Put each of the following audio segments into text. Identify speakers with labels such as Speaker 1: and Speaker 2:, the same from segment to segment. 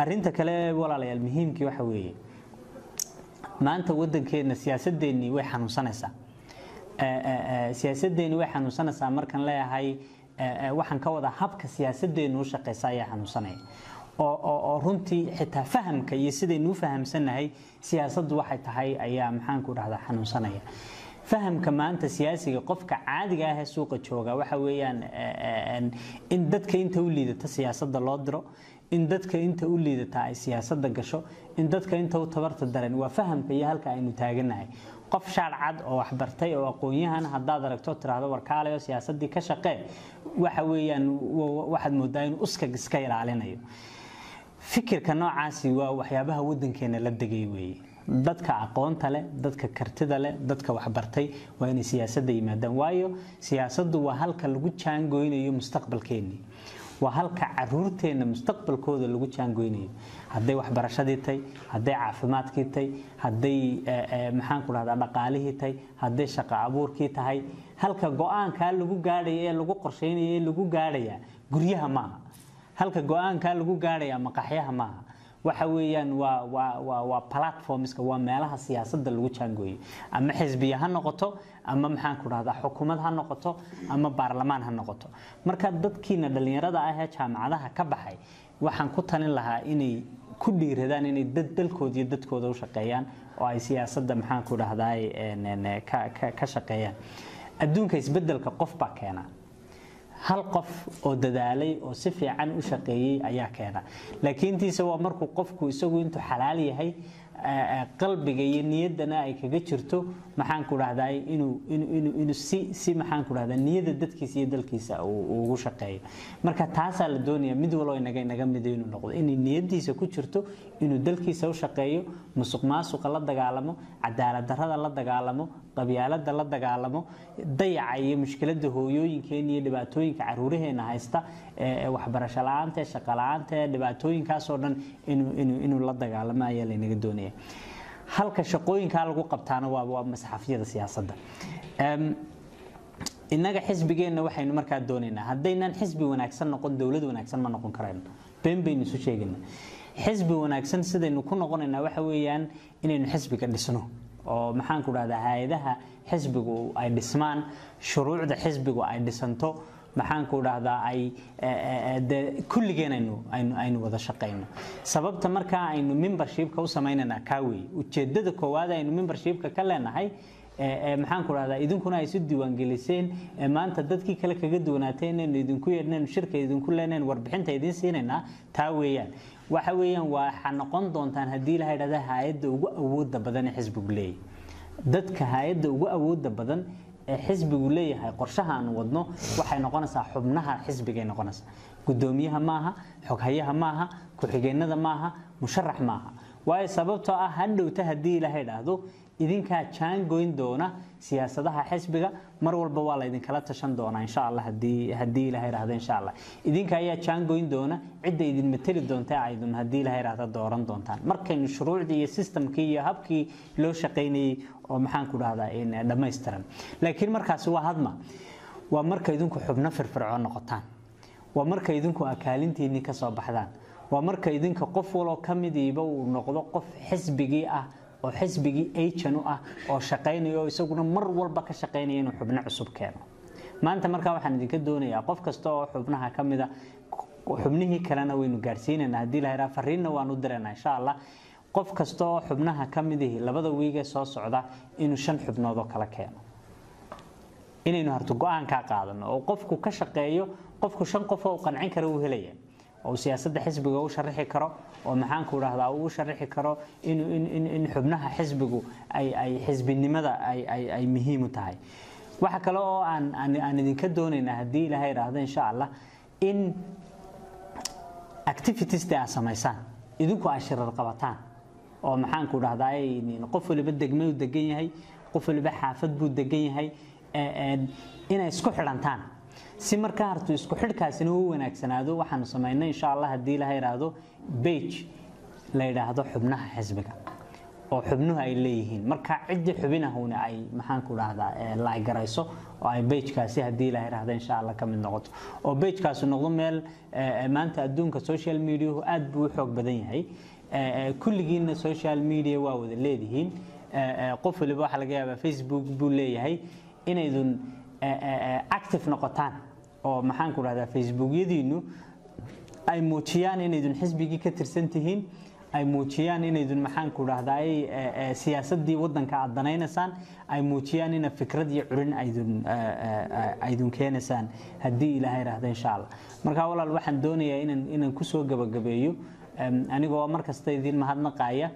Speaker 1: arinta kale walaalayaal muhiimkii waxa weeye maanta wadankeena siyaasadeeni way xanuunsanaysaa markan leeyahay waxaan ka wada habka siyaasadeenu u shaqeysa ayaa xanuunsanaya oo runtii xitaa fahamka iyo sidaynu fahamsanahay siyaasaddu waxay tahay ayaa maxaan ku dhahdaa xanuunsanaya fahamka maanta siyaasiga qofka caadiga ah ee suuqa jooga waxa weeyaan in dadka inta u liidata siyaasadda loo diro in dadka inta u liidata ay siyaasadda gasho in dadka inta u tabarta daran waa fahamka iyo halka aynu taaganahay qof shaarcad oo wax bartay oo aqoon-yahan hadaad aragto tiraahdo warkaalayo siyaasadii ka shaqee waxa weeyaan waxaad moodaa in uskag iska ilaalinayo fikirka noocaasi waa waxyaabaha wadankeena la degay weeye dadka aqoonta leh dadka kartida leh dadka wax bartay waa in siyaasadda yimaadaan waayo siyaasaddu waa halka lagu jaangooynayo mustaqbalkeena waa halka caruurteena mustaqbalkooda lagu jaangooynayo haday waxbarashadii tay haday caafimaadkii tay haday maxaan ku rahdaa dhaqaalihii tay haday shaqo abuurkii tahay halka go'aanka lagu gaadhay ee lagu qorsheynayo lagu gaadhaya guryaha maaha halka go'aanka lagu gaadhaya maqaxyaha maaha waxa weeyaan waa platformska waa meelaha siyaasadda lagu jaangooyo ama xisbiya ha noqoto ama maxaan ku rahdaa xukuumad ha noqoto ama baarlamaan ha noqoto marka dadkiina dhalinyarada ah ee jaamacadaha ka baxay waxaan ku talin lahaa inay ku dhiiradaan inay dalkooda iyo dadkooda u shaqeeyaan oo ay siyaasadda maxaan ku rahdaa ka shaqeeyaan adduunka isbedelka qof baa keena hal qof oo dadaalay oo si fiican u shaqeeyay ayaa keena laakiin tiisa waa markuu qofku isagu intuu xalaal yahay qalbiga iyo niyadana ay kaga jirto maxaan ku rahdaa inuu si maxaan ku rahdaa niyada dadkiisa iyo dalkiisa uu ugu shaqeeyo marka taasa la doonaya mid walba inaga mid inuu noqdo in niyadiisa ku jirto inuu dalkiisa u shaqeeyo musuqmaasuqa la dagaalamo cadaalad darrada la dagaalamo qabyaalada la dagaalamo dayaca iyo mushkilada hooyooyinkeena iyo dhibaatooyinka caruuraheena haysta waxbarasho la'aanta shaqo la'aanta dhibaatooyinkaas oo dhan inuu la dagaalamo ayaa la inaga doonaya halka shaqooyinka lagu qabtaana waa masxafyada siyaasadda inaga xisbigeena waxaynu markaa doonaynaa hadaynan xisbi wanaagsan noqon dawlad wanaagsan ma noqon karayno been baynu isu sheegaynaa xisbi wanaagsan sidaynu ku noqonaynaa waxa weeyaan inaynu xisbiga dhisno oo maxaan ku rahdaa hay'adaha xisbigu ay dhismaan shuruucda xisbigu ay dhisanto maxaan ku rahdaa ay kulligeen aynu wada shaqeyno sababta marka aynu membership-ka u sameynana ka weey ujeedada koowaad aynu membership-ka ka leenahay maxaan ku rahdaa idinkuna ay si diiwaan geliseen maanta dadkii kale kaga duwanaateen inay idinku yeedneen shirka idinku leeneen warbixinta idin siinayna taa weeyaan waxa weeyaan waxa noqon doontaan hadii la yiraahdo hay'adda ugu awoodda badan ee xisbigu leeyahay dadka hay'adda ugu awoodda badan ee xisbigu leeyahay qorshaha aan wadno waxay noqonaysaa xubnaha xisbiga noqonaysaa gudoomiyaha maaha xoghayaha maaha ku-xigeenada maaha musharax maaha waayo sababtoo ah hadhowta hadii la yiraahdo idinka jaangoyn doona siyaasadaha xisbiga mar walba waa la idin kala tashan doona insha Allah hadii la yiraahdo insha Allah idinka ayaa jaangoyn doona cid idin matali doonta aydan hadii la yiraahdo dooran doontaan markay shuruucdii iyo systemkii iyo habkii loo shaqeynay oo maxaan ku dhahdaa in dhameystiran laakiin markaas waa hadma waa marka idinku xubno firfircoon noqotaan waa marka idinku akaalintiini ka soo baxdaan waa marka idinka qof waloo kamidiiba uu noqdo qof xisbigii ah oo xisbigii agent ah oo shaqeynayo isaguna mar walba ka shaqeynaya inuu xubno cusub keeno maanta marka waxaan idinka doonayaa qof kasta oo xubnaha kamida xubnihii kalena waynu gaarsiinayna hadii la yiraahdo fariinna waan u direynaa insha Allah qof kasta oo xubnaha kamidii labada wiig ee soo socda inuu 5 xubnood oo kala keeno inaynu harto go'aan ka qaadano oo qofku ka shaqeeyo qofku 5 qof oo qancin kara uu helaya oo siyaasadda xisbiga uu sharaxi karo oo maxaan ku rahdaa uu sharaxi karo in xubnaha xisbigu ay xisbinimada ay muhiim u tahay waxa kale oo aan idinka doonaynaa hadii Ilaahay raahdo insha Allah in activities ay sameeyaan idinku ashirar qabataan oo maxaan ku rahdaa qof waliba degmo uu degan yahay qof waliba xaafad buu degan yahay inay isku xirantaan si marka hartu isku xidhkaasina uu wanaagsanaado waxaan sameeynaa insha Allah hadii la yiraahdo page la yiraahdo xubnaha xisbiga oo xubnuhu ay leeyihiin marka cidii xubinahuna ay maxaan ku raahdaa la garayso oo ay page-kaasi hadii la yiraahdo insha Allah ka mid noqoto oo page-kaasi noqdo meel maanta adduunka social media aad buu xoog badan yahay kulligiina social media waa wada leedihiin qof waliba waxa laga yaabaa Facebook buu leeyahay inaydun active noqotaan oo maxaan ku raahdaa Facebook-yadiinu ay muujiyaan inaydun xisbigii ka tirsan tihiin ay muujiyaan inaydun maxaan ku raahdaa siyaasadii wadanka aad danaynaysaan ay muujiyaan in fikrad iyo curin aydun keenaysaan hadii Ilaahay raahdo insha Allah marka walaal waxaan doonayaa inaan ku soo gabagabeeyo anigoo markasta idin mahadnaqaya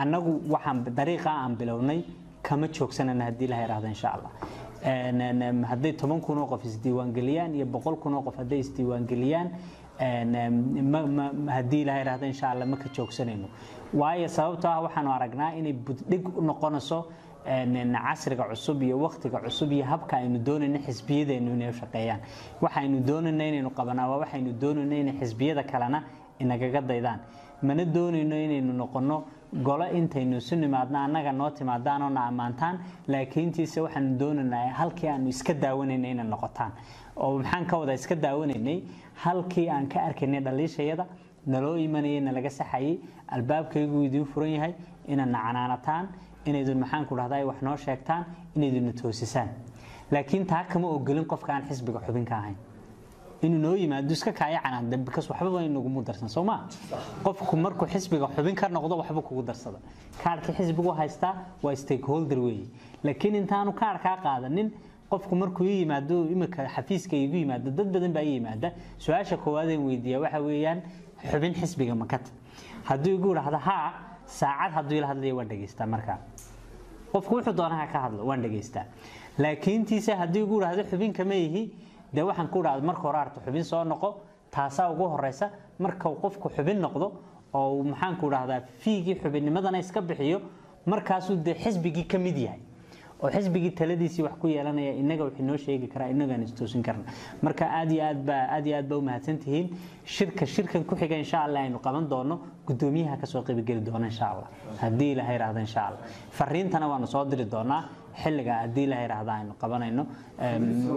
Speaker 1: anagu waxaan dariiqa aan bilownay kama joogsanana hadii Ilaahay raahdo insha Allah hadday 10 kun oo qof isdiiwaan galiyaan iyo 100 kun oo qof hadday isdiiwaan galiyaan hadii Ilaahay raahdo insha Allah ma ka joogsanayno waayo sababtoo ah waxaan aragnaa inay buddhig u noqonayso casriga cusub iyo waqtiga cusub iyo habka aynu doonayno xisbiyadeenu inay shaqeeyaan waxaynu doonayno inaynu qabanaa waxaynu doonayno in xisbiyada kalena inaga daydaan mana doonayno inaynu noqono golo intaynu sunimaadna anaga noo timaadaan oo amaantaan laakiin tiise waxaan doonaynaa halkii aanu iska daawanayno inay noqotaan oo maxaan ka wada iska daawanaynay halkii aan ka arkaynay dhaliishayada naloo imanayna laga saxayay albaabkaygu idin furan yahay inaan canaanataan inaydun maxaan ku raahdaa wax noo sheegtaan inaydun toosisaan laakiin taa kama ogolin qofka aan xisbiga xubin ka ahayn inuu noo yimaado iska kaayacan dambikas waxba inagu mudarsan Soomaa qofku markuu xisbiga xubin ka noqdo waxba kugu darsada kaarka xisbigu haysta waa stakeholder weey laakiin intaanu kaarka qaadanin qofku markuu yimaado imika xafiiska igu yimaado dad badan baa yimaada su'aasha koowaad ee weydiiya waxa weeyaan xubin xisbiga makad haduu igu raahdo ha saacad haduu ila hadlayo waa dhageystaa marka qofku wuxuu doonaha ka hadlo waan dhageystaa laakiin tiisa haduu igu raahdo xubin kama yihi de waxaan ku raad marka hore arto xubin soo noqo taasa ugu horeysa marka qofku xubin noqdo oo maxaan ku raahdaa fiigi xubinnimadana iska bixiyo markaas uu de xisbigi ka mid yahay oo xisbigi taladiisi wax ku yeelanaya inaga wixii noo sheegi kara inaga aan istoosin karna marka aad iyo aad ba u mahadsantihiin shirkan ku xiga insha Allah aynu qaban doono gudoomiyaha ka soo qayb gali doona insha Allah hadii Ilaahay raahdo insha Allah fariintana waan soo diri doonaa xilliga hadii Ilaahay raahdo aynu qabanayno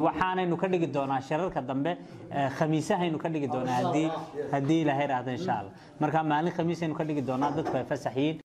Speaker 1: waxaanaynu ka dhigi doonaa shirarka dambe khamiisaha aynu ka dhigi doonaa hadii Ilaahay raahdo insha Allah marka maalin khamiis aynu ka dhigi doonaa dadka fasaxiin